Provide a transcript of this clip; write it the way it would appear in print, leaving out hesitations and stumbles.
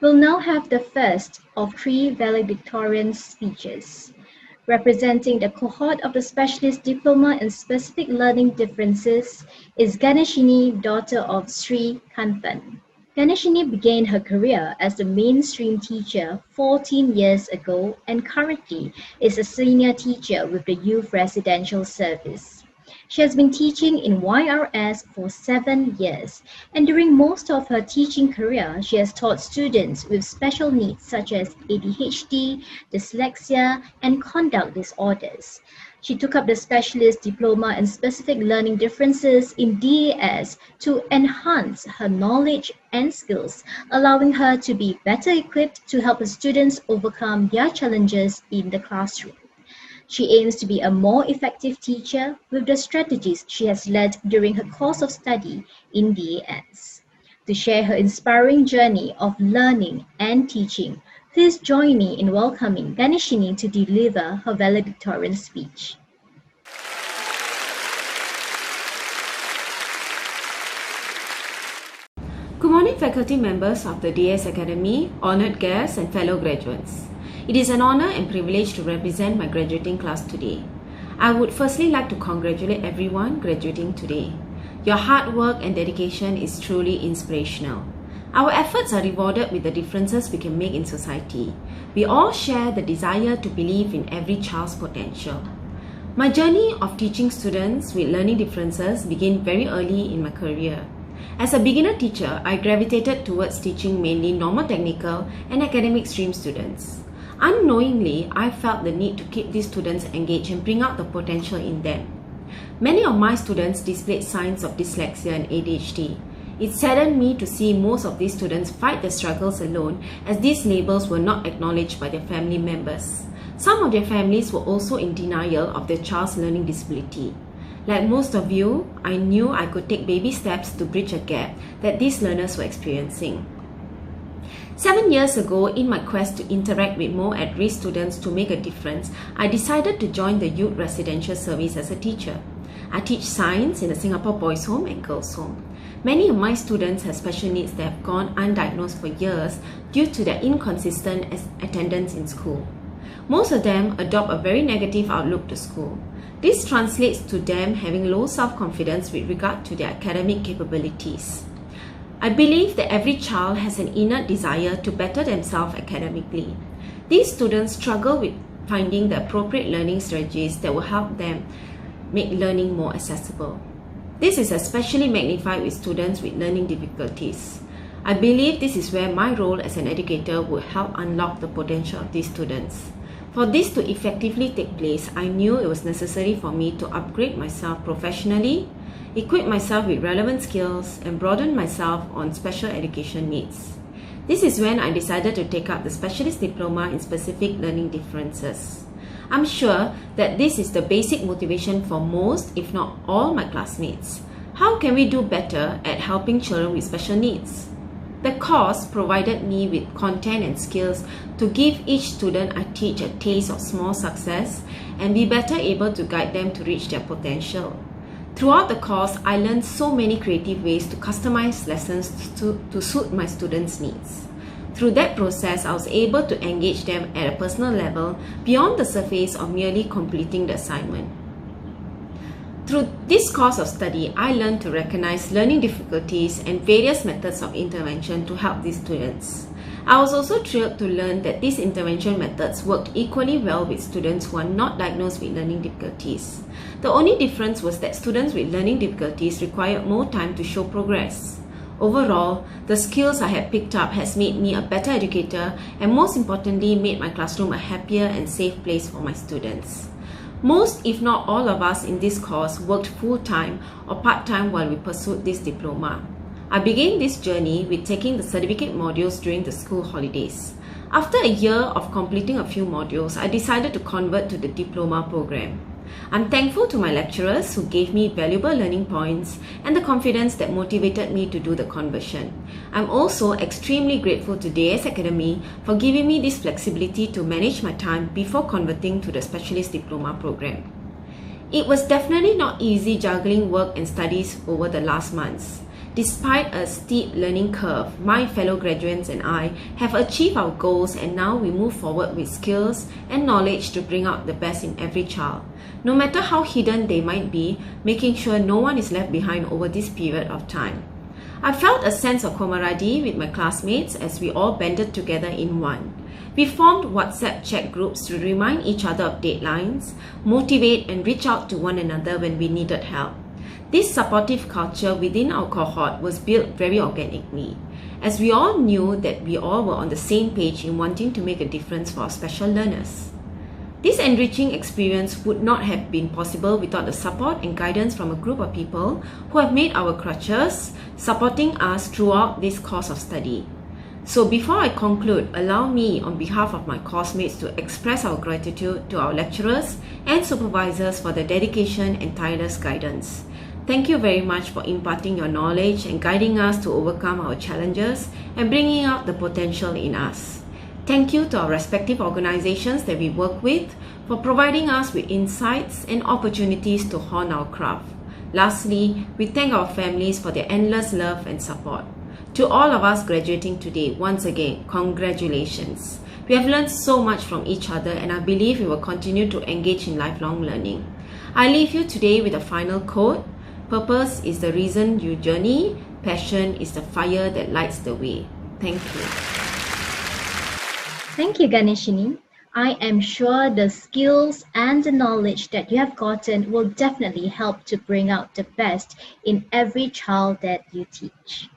We'll now have the first of three valedictorian speeches. Representing the cohort of the Specialist Diploma in Specific Learning Differences is Ganeshini, daughter of Sri Kanthan. Ganeshini began her career as a mainstream teacher 14 years ago and currently is a senior teacher with the Youth Residential Service. She has been teaching in YRS for 7 years, and during most of her teaching career, she has taught students with special needs such as ADHD, dyslexia, and conduct disorders. She took up the Specialist Diploma in Specific Learning Differences in DAS to enhance her knowledge and skills, allowing her to be better equipped to help her students overcome their challenges in the classroom. She aims to be a more effective teacher with the strategies she has led during her course of study in DAS. To share her inspiring journey of learning and teaching, please join me in welcoming Ganeshini to deliver her valedictorian speech. Good morning, faculty members of the DAS Academy, honoured guests and fellow graduates. It is an honour and privilege to represent my graduating class today. I would firstly like to congratulate everyone graduating today. Your hard work and dedication is truly inspirational. Our efforts are rewarded with the differences we can make in society. We all share the desire to believe in every child's potential. My journey of teaching students with learning differences began very early in my career. As a beginner teacher, I gravitated towards teaching mainly normal technical and academic stream students. Unknowingly, I felt the need to keep these students engaged and bring out the potential in them. Many of my students displayed signs of dyslexia and ADHD. It saddened me to see most of these students fight their struggles alone, as these labels were not acknowledged by their family members. Some of their families were also in denial of their child's learning disability. Like most of you, I knew I could take baby steps to bridge a gap that these learners were experiencing. 7 years ago, in my quest to interact with more at-risk students to make a difference, I decided to join the Youth Residential Service as a teacher. I teach science in a Singapore boys' home and girls' home. Many of my students have special needs that have gone undiagnosed for years due to their inconsistent attendance in school. Most of them adopt a very negative outlook to school. This translates to them having low self-confidence with regard to their academic capabilities. I believe that every child has an innate desire to better themselves academically. These students struggle with finding the appropriate learning strategies that will help them make learning more accessible. This is especially magnified with students with learning difficulties. I believe this is where my role as an educator will help unlock the potential of these students. For this to effectively take place, I knew it was necessary for me to upgrade myself professionally, equip myself with relevant skills, and broaden myself on special education needs. This is when I decided to take up the Specialist Diploma in Specific Learning Differences. I'm sure that this is the basic motivation for most, if not all, my classmates. How can we do better at helping children with special needs? The course provided me with content and skills to give each student I teach a taste of small success and be better able to guide them to reach their potential. Throughout the course, I learned so many creative ways to customize lessons to suit my students' needs. Through that process, I was able to engage them at a personal level beyond the surface of merely completing the assignment. Through this course of study, I learned to recognize learning difficulties and various methods of intervention to help these students. I was also thrilled to learn that these intervention methods worked equally well with students who are not diagnosed with learning difficulties. The only difference was that students with learning difficulties required more time to show progress. Overall, the skills I had picked up has made me a better educator and most importantly made my classroom a happier and safe place for my students. Most, if not all of us in this course worked full-time or part-time while we pursued this diploma. I began this journey with taking the certificate modules during the school holidays. After a year of completing a few modules, I decided to convert to the diploma program. I'm thankful to my lecturers who gave me valuable learning points and the confidence that motivated me to do the conversion. I'm also extremely grateful to DAS Academy for giving me this flexibility to manage my time before converting to the Specialist Diploma program. It was definitely not easy juggling work and studies over the last months. Despite a steep learning curve, my fellow graduates and I have achieved our goals, and now we move forward with skills and knowledge to bring out the best in every child, no matter how hidden they might be, making sure no one is left behind over this period of time. I felt a sense of camaraderie with my classmates as we all banded together in one. We formed WhatsApp chat groups to remind each other of deadlines, motivate and reach out to one another when we needed help. This supportive culture within our cohort was built very organically, as we all knew that we all were on the same page in wanting to make a difference for our special learners. This enriching experience would not have been possible without the support and guidance from a group of people who have made our crutches, supporting us throughout this course of study. So before I conclude, allow me on behalf of my coursemates to express our gratitude to our lecturers and supervisors for their dedication and tireless guidance. Thank you very much for imparting your knowledge and guiding us to overcome our challenges and bringing out the potential in us. Thank you to our respective organizations that we work with for providing us with insights and opportunities to hone our craft. Lastly, we thank our families for their endless love and support. To all of us graduating today, once again, congratulations. We have learned so much from each other, and I believe we will continue to engage in lifelong learning. I leave you today with a final quote. Purpose is the reason you journey. Passion is the fire that lights the way. Thank you. Thank you, Ganeshini. I am sure the skills and the knowledge that you have gotten will definitely help to bring out the best in every child that you teach.